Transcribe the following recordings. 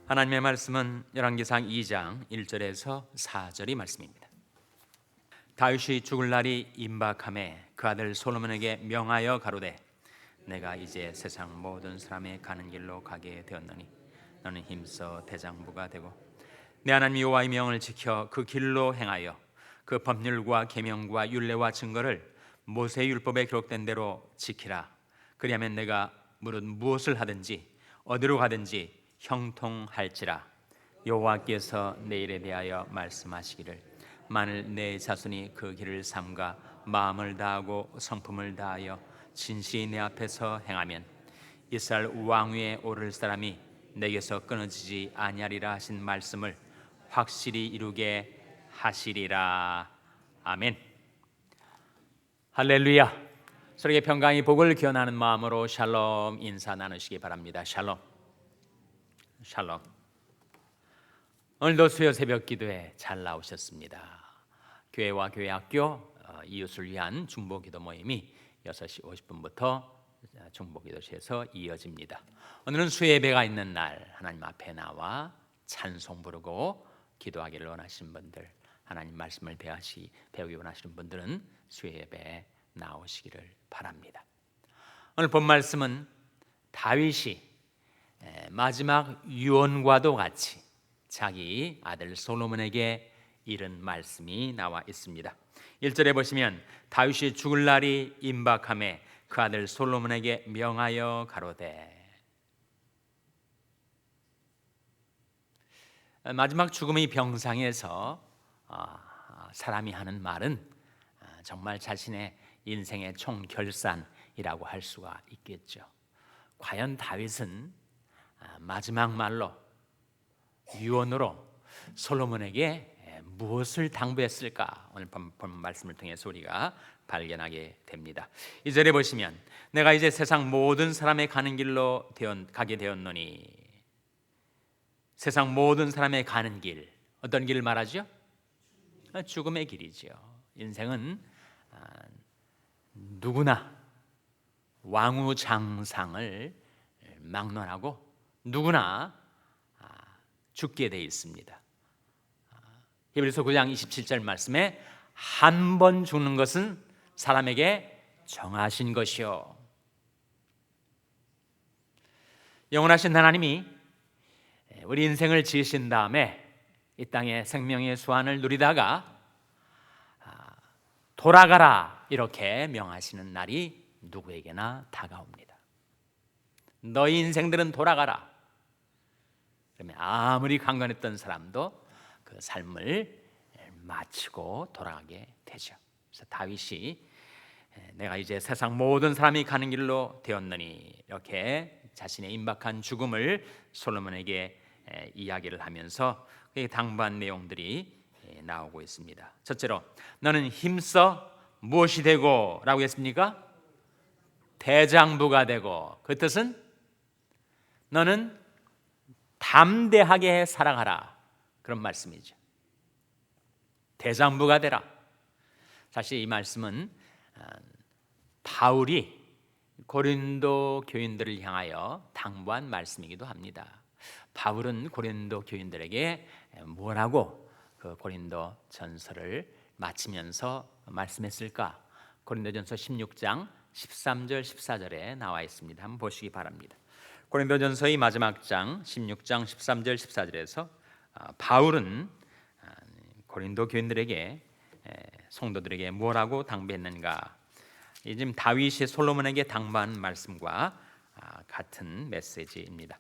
하나님의 말씀은 열왕기상 2장 1절에서 4절이 말씀입니다. 다윗이 죽을 날이 임박함에 그 아들 솔로몬에게 명하여 가로되 내가 이제 세상 모든 사람의 가는 길로 가게 되었노니 너는 힘써 대장부가 되고 내 하나님 여호와의 명을 지켜 그 길로 행하여 그 법률과 계명과 율례와 증거를 모세의 율법에 기록된 대로 지키라. 그리하면 내가 무엇을 하든지 어디로 가든지 형통할지라. 여호와께서 내 일에 대하여 말씀하시기를 만일 내 자손이 그 길을 삼가 마음을 다하고 성품을 다하여 진실이 내 앞에서 행하면 이스라엘 왕 위에 오를 사람이 내게서 끊어지지 아니하리라 하신 말씀을 확실히 이루게 하시리라. 아멘. 할렐루야. 서로에게 평강의 복을 기원하는 마음으로 샬롬 인사 나누시기 바랍니다. 샬롬. 샬롬. 오늘도 수요 새벽 기도에 잘 나오셨습니다. 교회와 교회 학교 이웃을 위한 중보 기도 모임이 6시 50분부터 중보 기도실에서 이어집니다. 오늘은 수요 예배가 있는 날 하나님 앞에 나와 찬송 부르고 기도하기를 원하시는 분들, 하나님 말씀을 배우기 원하시는 분들은 수요 예배에 나오시기를 바랍니다. 오늘 본 말씀은 다윗이 마지막 유언과도 같이 자기 아들 솔로몬에게 이른 말씀이 나와 있습니다. 1절에 보시면 다윗이 죽을 날이 임박함에 그 아들 솔로몬에게 명하여 가로되. 마지막 죽음의 병상에서 사람이 하는 말은 정말 자신의 인생의 총결산이라고 할 수가 있겠죠. 과연 다윗은 마지막 말로 유언으로 솔로몬에게 무엇을 당부했을까? 오늘 본 말씀을 통해서 우리가 발견하게 됩니다. 2절에 보시면 내가 이제 세상 모든 사람의 가는 길로 가게 되었노니. 세상 모든 사람의 가는 길, 어떤 길을 말하죠? 죽음의 길이죠. 인생은 누구나 왕후장상을 막론하고 누구나 죽게 되어 있습니다. 히브리서 9장 27절 말씀에 한 번 죽는 것은 사람에게 정하신 것이요. 영원하신 하나님이 우리 인생을 지으신 다음에 이 땅의 생명의 수완을 누리다가 돌아가라 이렇게 명하시는 날이 누구에게나 다가옵니다. 너희 인생들은 돌아가라. 그러면 아무리 강건했던 사람도 그 삶을 마치고 돌아가게 되죠. 그래서 다윗이 내가 이제 세상 모든 사람이 가는 길로 되었느니 이렇게 자신의 임박한 죽음을 솔로몬에게 이야기를 하면서 당부한 내용들이 나오고 있습니다. 첫째로 너는 힘써 무엇이 되고 라고 했습니까? 대장부가 되고. 그 뜻은 너는 담대하게 살아가라 그런 말씀이죠. 대장부가 되라. 사실 이 말씀은 바울이 고린도 교인들을 향하여 당부한 말씀이기도 합니다. 바울은 고린도 교인들에게 뭐라고 그 고린도 전서를 마치면서 말씀했을까? 고린도전서 16장 13절 14절에 나와 있습니다. 한번 보시기 바랍니다. 고린도전서의 마지막 장 16장 13절 14절에서 바울은 고린도 교인들에게 성도들에게 뭐라고 당부했는가? 지금 다윗이 솔로몬에게 당부한 말씀과 같은 메시지입니다.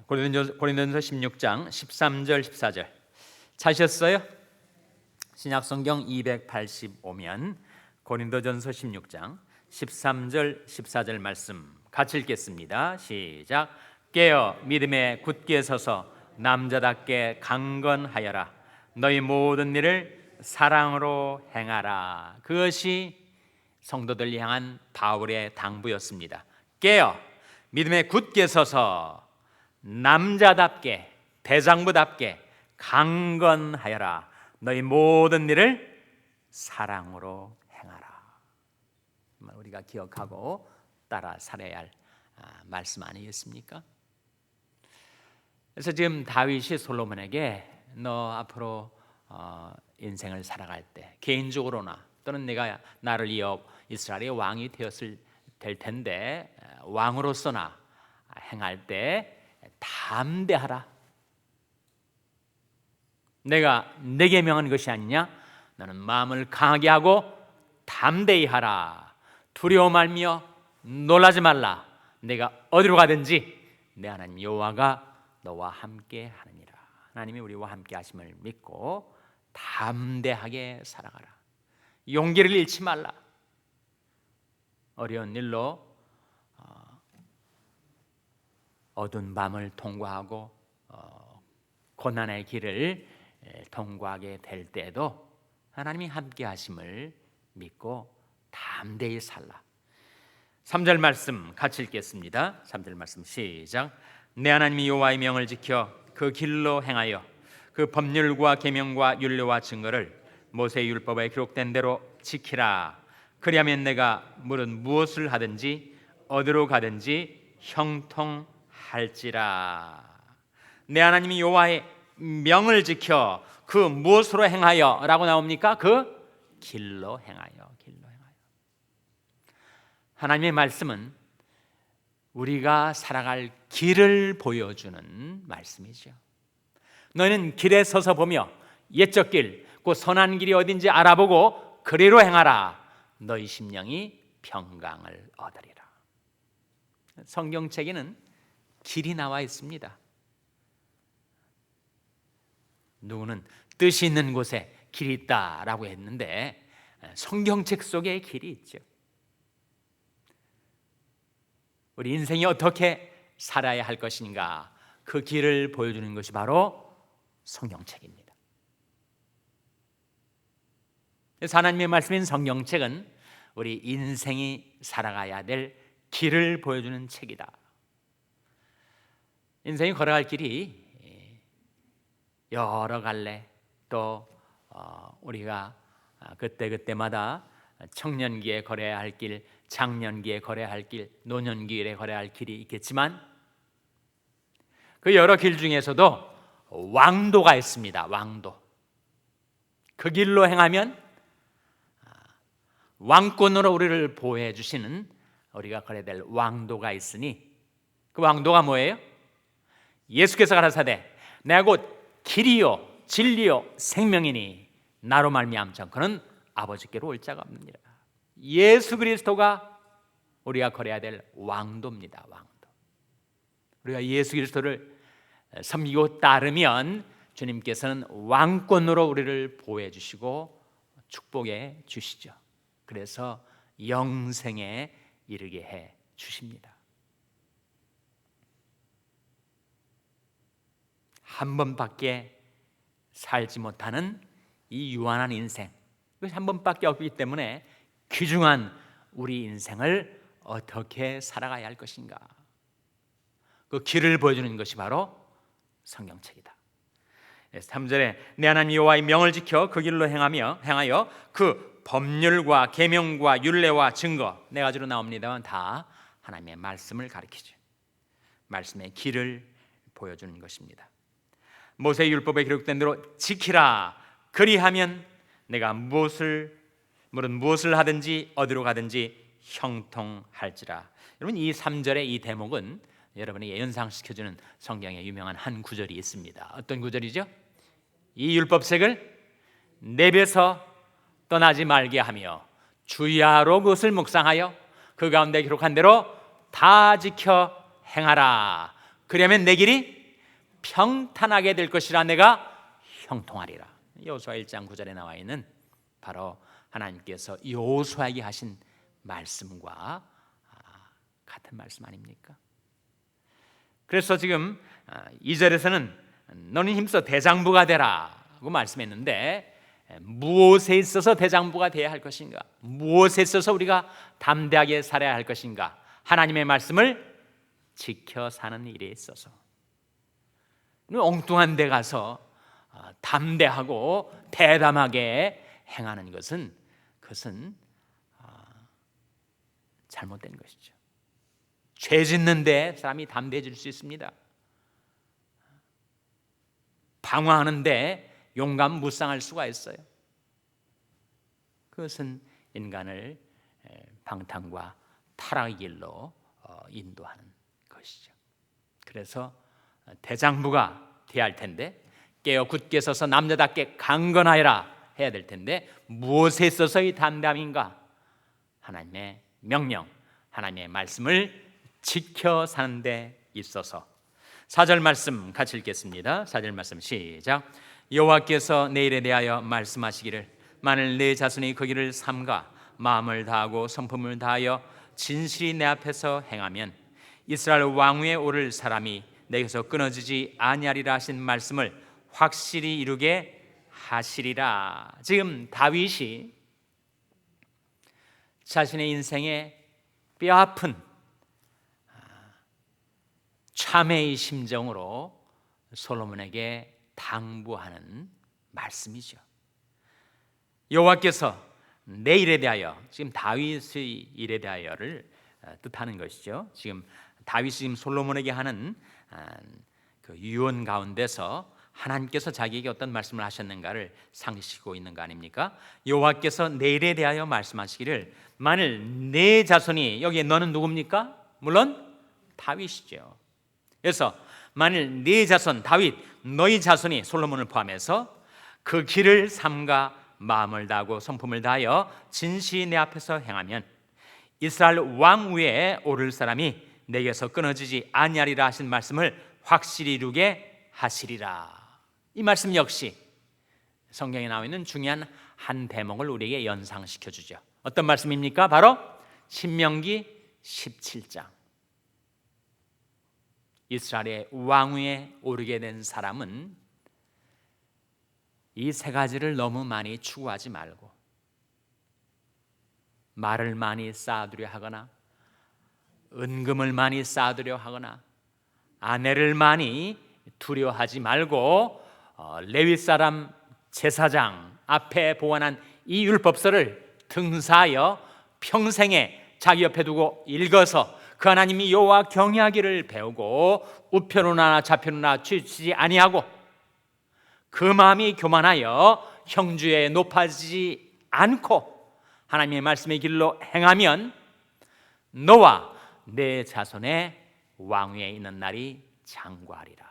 고린도전서 16장 13절 14절 찾으셨어요? 신약성경 285면 고린도전서 16장 13절 14절 말씀 같이 읽겠습니다. 시작. 깨어 믿음에 굳게 서서 남자답게 강건하여라. 너희 모든 일을 사랑으로 행하라. 그것이 성도들 향한 바울의 당부였습니다. 깨어 믿음에 굳게 서서 남자답게 대장부답게 강건하여라. 너희 모든 일을 사랑으로 행하라. 우리가 기억하고 따라 살아야 할 말씀 아니겠습니까? 그래서 지금 다윗이 솔로몬에게 너 앞으로 인생을 살아갈 때 개인적으로나 또는 내가 나를 이어 이스라엘의 왕이 될 텐데 왕으로서나 행할 때 담대하라. 내가 내게 명한 것이 아니냐? 너는 마음을 강하게 하고 담대히 하라. 두려워 말며 놀라지 말라. 내가 어디로 가든지 내 하나님 여호와가 너와 함께 하느니라. 하나님이 우리와 함께 하심을 믿고 담대하게 살아가라. 용기를 잃지 말라. 어려운 일로 어두운 밤을 통과하고 고난의 길을 통과하게 될 때에도 하나님이 함께 하심을 믿고 담대히 살라. 3절 말씀 같이 읽겠습니다. 3절 말씀 시작. 내 하나님이 여호와의 명을 지켜 그 길로 행하여 그 법률과 계명과 율례와 증거를 모세의 율법에 기록된 대로 지키라. 그리하면 내가 무엇을 하든지 어디로 가든지 형통할지라. 내 하나님이 여호와의 명을 지켜 그 무엇으로 행하여 라고 나옵니까? 그 길로 행하여. 하나님의 말씀은 우리가 살아갈 길을 보여주는 말씀이죠. 너희는 길에 서서 보며 옛적 길, 그 선한 길이 어딘지 알아보고 그리로 행하라. 너희 심령이 평강을 얻으리라. 성경책에는 길이 나와 있습니다. 누구는 뜻이 있는 곳에 길이 있다라고 했는데 성경책 속에 길이 있죠. 우리 인생이 어떻게 살아야 할 것인가, 그 길을 보여주는 것이 바로 성경책입니다. 그래서 하나님의 말씀인 성경책은 우리 인생이 살아가야 될 길을 보여주는 책이다. 인생이 걸어갈 길이 여러 갈래, 또 우리가 그때마다 청년기에 걸어야 할 길, 장년기에 걸어야 할 길, 노년기에 걸어야 할 길이 있겠지만 그 여러 길 중에서도 왕도가 있습니다. 왕도. 그 길로 행하면 왕권으로 우리를 보호해 주시는, 우리가 걸어야 될 왕도가 있으니 그 왕도가 뭐예요? 예수께서 가라사대 내가 곧 길이요 진리요 생명이니 나로 말미암지 그는 아버지께로 올 자가 없느니라. 예수 그리스도가 우리가 걸어야 될 왕도입니다. 왕도. 우리가 예수 그리스도를 섬기고 따르면 주님께서는 왕권으로 우리를 보호해 주시고 축복해 주시죠. 그래서 영생에 이르게 해 주십니다. 한 번밖에 살지 못하는 이 유한한 인생, 이것이 한 번밖에 없기 때문에 귀중한 우리 인생을 어떻게 살아가야 할 것인가, 그 길을 보여주는 것이 바로 성경책이다. 3절에 내 하나님 여호와의 명을 지켜 그 길로 행하여 그 법률과 계명과 율례와 증거, 네 가지로 나옵니다만 다 하나님의 말씀을 가리키죠. 말씀의 길을 보여주는 것입니다. 모세의 율법에 기록된 대로 지키라. 그리하면 내가 무엇을 하든지 어디로 가든지 형통할지라. 여러분, 이 3절의 이 대목은 여러분에게 연상시켜주는 성경의 유명한 한 구절이 있습니다. 어떤 구절이죠? 이 율법책을 내뱉어 떠나지 말게 하며 주야로 그것을 묵상하여 그 가운데 기록한 대로 다 지켜 행하라. 그러면 내 길이 평탄하게 될 것이라. 내가 형통하리라. 여호수아 1장 9절에 나와 있는 바로 하나님께서 여호수아에게 하신 말씀과 같은 말씀 아닙니까? 그래서 지금 2절에서는 너는 힘써 대장부가 되라고 말씀했는데, 무엇에 있어서 대장부가 되어야 할 것인가? 무엇에 있어서 우리가 담대하게 살아야 할 것인가? 하나님의 말씀을 지켜 사는 일에 있어서. 엉뚱한 데 가서 담대하고 대담하게 행하는 것은 잘못된 것이죠. 죄 짓는 데 사람이 담대해질 수 있습니다. 방황하는데 용감무쌍할 수가 있어요. 그것은 인간을 방탕과 타락의 길로 인도하는 것이죠. 그래서 대장부가 대할 텐데 깨어 굳게 서서 남자답게 강건하여라 해야 될 텐데 무엇에 있어서의 담담인가? 하나님의 명령, 하나님의 말씀을 지켜 사는 데 있어서. 4절 말씀 같이 읽겠습니다. 4절 말씀 시작. 여호와께서 내 일에 대하여 말씀하시기를 만일 내 자손이 그 길을 삼가 마음을 다하고 성품을 다하여 진실이 내 앞에서 행하면 이스라엘 왕위에 오를 사람이 내게서 끊어지지 아니하리라 하신 말씀을 확실히 이루게 하시리라. 지금 다윗이 자신의 인생에 뼈아픈 참회의 심정으로 솔로몬에게 당부하는 말씀이죠. 여호와께서 내 일에 대하여, 지금 다윗의 일에 대하여를 뜻하는 것이죠. 지금 다윗이 지금 솔로몬에게 하는 그 유언 가운데서 하나님께서 자기에게 어떤 말씀을 하셨는가를 상기시키고 있는 거 아닙니까? 여호와께서 내 일에 대하여 말씀하시기를 만일 내 자손이, 여기에 너는 누굽니까? 물론 다윗이죠. 그래서 만일 네 자손 다윗, 너희 자손이 솔로몬을 포함해서 그 길을 삼가 마음을 다하고 성품을 다하여 진실이 내 앞에서 행하면 이스라엘 왕 위에 오를 사람이 내게서 끊어지지 아니하리라 하신 말씀을 확실히 이루게 하시리라. 이 말씀 역시 성경에 나와 있는 중요한 한 대목을 우리에게 연상시켜 주죠. 어떤 말씀입니까? 바로 신명기 17장. 이스라엘의 왕위에 오르게 된 사람은 이 세 가지를 너무 많이 추구하지 말고 말을 많이 쌓아두려 하거나 은금을 많이 쌓아두려 하거나 아내를 많이 두려워하지 말고 레위 사람 제사장 앞에 보관한 이 율법서를 등사하여 평생에 자기 옆에 두고 읽어서 그 하나님이 여호와 경외하기를 배우고 우편으로나 좌편으로나 치우치지 아니하고 그 마음이 교만하여 형주에 높아지지 않고 하나님의 말씀의 길로 행하면 너와 내 자손의 왕위에 있는 날이 장구하리라.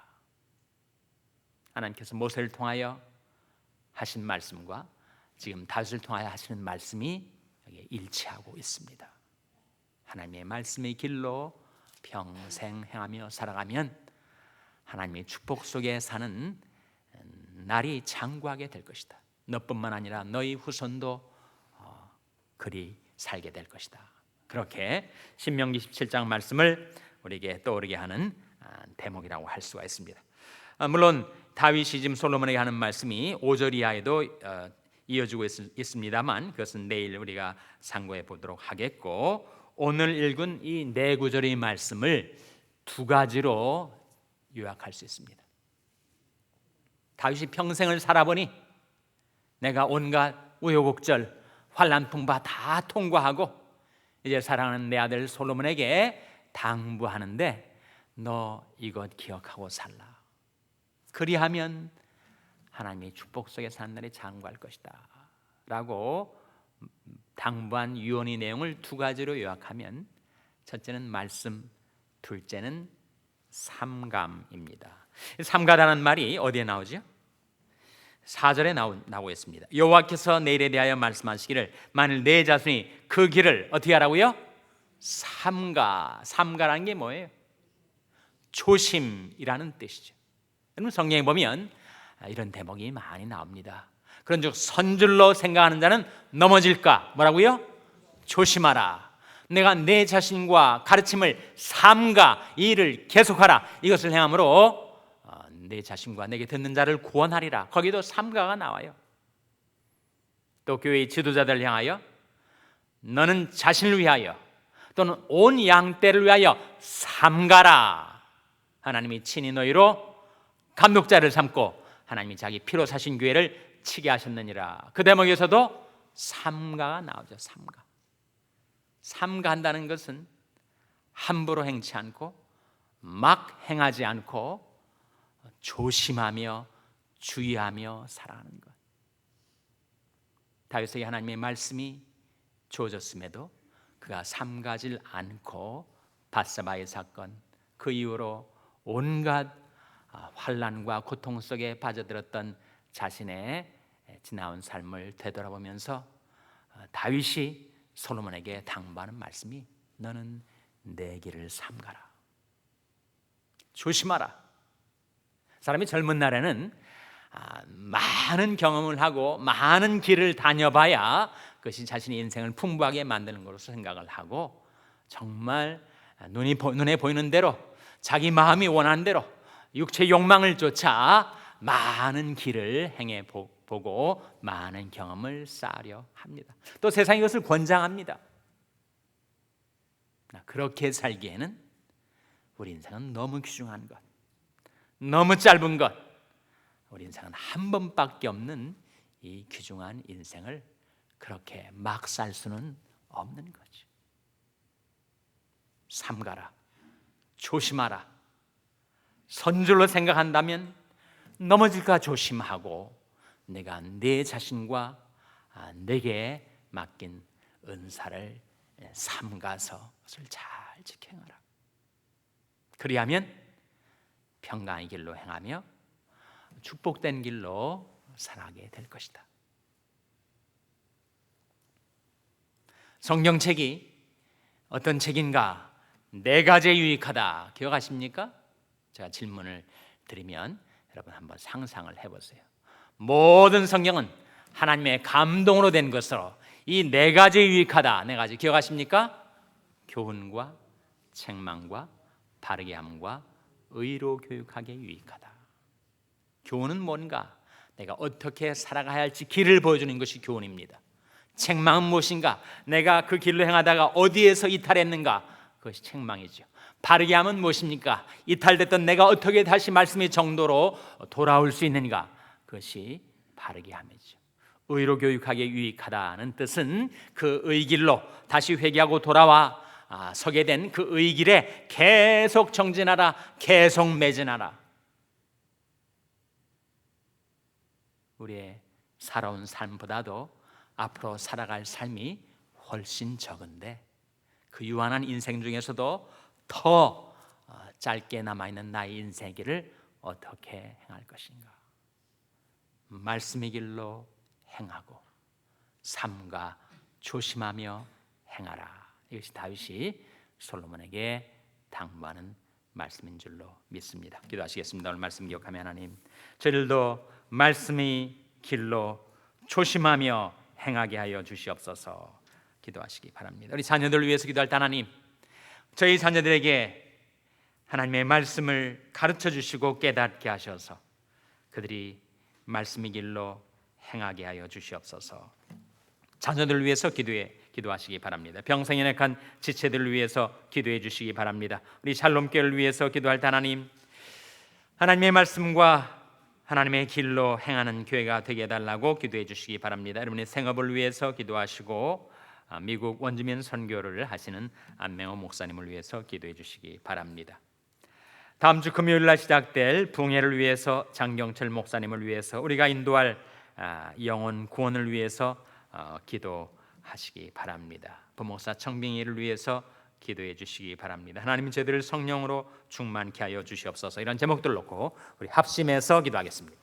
하나님께서 모세를 통하여 하신 말씀과 지금 다윗을 통하여 하시는 말씀이 여기에 일치하고 있습니다. 하나님의 말씀의 길로 평생 행하며 살아가면 하나님의 축복 속에 사는 날이 장구하게 될 것이다. 너뿐만 아니라 너희 후손도 그리 살게 될 것이다. 그렇게 신명기 17장 말씀을 우리에게 떠오르게 하는 대목이라고 할 수가 있습니다. 물론 다윗이 지금 솔로몬에게 하는 말씀이 5절 이하에도 이어지고 있습니다만 그것은 내일 우리가 상고해 보도록 하겠고, 오늘 읽은 이 네 구절의 말씀을 두 가지로 요약할 수 있습니다. 다윗이 평생을 살아보니 내가 온갖 우여곡절 환난 풍파 다 통과하고 이제 사랑하는 내 아들 솔로몬에게 당부하는데 너 이것 기억하고 살라. 그리하면 하나님의 축복 속에 사는 날이 장구할 것이다 라고 당부한 유언의 내용을 두 가지로 요약하면 첫째는 말씀, 둘째는 삼감입니다. 삼가라는 말이 어디에 나오죠? 4절에 나오고 있습니다. 여호와께서 내 일에 대하여 말씀하시기를 만일 내 자손이 그 길을 어떻게 하라고요? 삼가라는 게 뭐예요? 조심이라는 뜻이죠. 여러분 성경에 보면 이런 대목이 많이 나옵니다. 그런즉 선줄로 생각하는 자는 넘어질까? 뭐라고요? 조심하라. 내가 내 자신과 가르침을 삼가 이 일을 계속하라. 이것을 행함으로 내 자신과 내게 듣는 자를 구원하리라. 거기도 삼가가 나와요. 또 교회의 지도자들을 향하여 너는 자신을 위하여 또는 온 양떼를 위하여 삼가라. 하나님이 친히 너희로 감독자를 삼고 하나님이 자기 피로 사신 교회를 치게 하셨느니라. 그 대목에서도 삼가가 나오죠. 삼가한다는 것은 함부로 행치 않고 막 행하지 않고 조심하며 주의하며 살아가는 것. 다윗에게 하나님의 말씀이 주어졌음에도 그가 삼가질 않고 밧세바의 사건, 그 이후로 온갖 환난과 고통 속에 빠져들었던 자신의 지나온 삶을 되돌아보면서 다윗이 솔로몬에게 당부하는 말씀이 너는 내 길을 삼가라. 조심하라. 사람이 젊은 날에는 많은 경험을 하고 많은 길을 다녀봐야 그것이 자신의 인생을 풍부하게 만드는 것으로 생각을 하고 정말 눈에 보이는 대로 자기 마음이 원하는 대로 육체의 욕망을 쫓아 많은 길을 행해보고 많은 경험을 쌓으려 합니다. 또 세상이 이것을 권장합니다. 그렇게 살기에는 우리 인생은 너무 귀중한 것, 너무 짧은 것, 우리 인생은 한 번밖에 없는 이 귀중한 인생을 그렇게 막 살 수는 없는 거죠. 삼가라, 조심하라. 선줄로 생각한다면 넘어질까 조심하고 내가 내 자신과 내게 맡긴 은사를 삼가서 그것을 잘 지켜라. 그리하면 평강의 길로 행하며 축복된 길로 살아가게 될 것이다. 성경책이 어떤 책인가? 4가지에 유익하다. 기억하십니까? 제가 질문을 드리면 여러분 한번 상상을 해보세요. 모든 성경은 하나님의 감동으로 된 것으로 이 4가지에 유익하다. 4가지 기억하십니까? 교훈과 책망과 바르게 함과 의로 교육하게 유익하다. 교훈은 뭔가? 내가 어떻게 살아가야 할지 길을 보여주는 것이 교훈입니다. 책망은 무엇인가? 내가 그 길로 행하다가 어디에서 이탈했는가? 그것이 책망이죠. 바르게 함은 무엇입니까? 이탈됐던 내가 어떻게 다시 말씀의 정도로 돌아올 수 있는가? 그것이 바르게 함이죠. 의로 교육하게 유익하다는 뜻은 그 의길로 다시 회개하고 돌아와 서게 된 그 의길에 계속 정진하라, 계속 매진하라. 우리의 살아온 삶보다도 앞으로 살아갈 삶이 훨씬 적은데 그 유한한 인생 중에서도 더 짧게 남아있는 나의 인생의 길을 어떻게 행할 것인가? 말씀의 길로 행하고 삼가 조심하며 행하라. 이것이 다윗이 솔로몬에게 당부하는 말씀인 줄로 믿습니다. 기도하시겠습니다. 오늘 말씀 기억하며 하나님, 저희들도 말씀의 길로 조심하며 행하게 하여 주시옵소서. 기도하시기 바랍니다. 우리 자녀들을 위해서 기도할 때 하나님, 저희 자녀들에게 하나님의 말씀을 가르쳐 주시고 깨닫게 하셔서 그들이 말씀의 길로 행하게 하여 주시옵소서. 자녀들을 위해서 기도하시기 바랍니다. 병상에 약한 지체들을 위해서 기도해 주시기 바랍니다. 우리 샬롬교회를 위해서 기도할 때 하나님, 하나님의 말씀과 하나님의 길로 행하는 교회가 되게 해달라고 기도해 주시기 바랍니다. 여러분의 생업을 위해서 기도하시고 미국 원주민 선교를 하시는 안명호 목사님을 위해서 기도해 주시기 바랍니다. 다음 주 금요일 날 시작될 부흥회를 위해서 장경철 목사님을 위해서 우리가 인도할 영혼 구원을 위해서 기도하시기 바랍니다. 부목사 청빙이를 위해서 기도해 주시기 바랍니다. 하나님, 저희들을 성령으로 충만케 하여 주시옵소서. 이런 제목들 놓고 우리 합심해서 기도하겠습니다.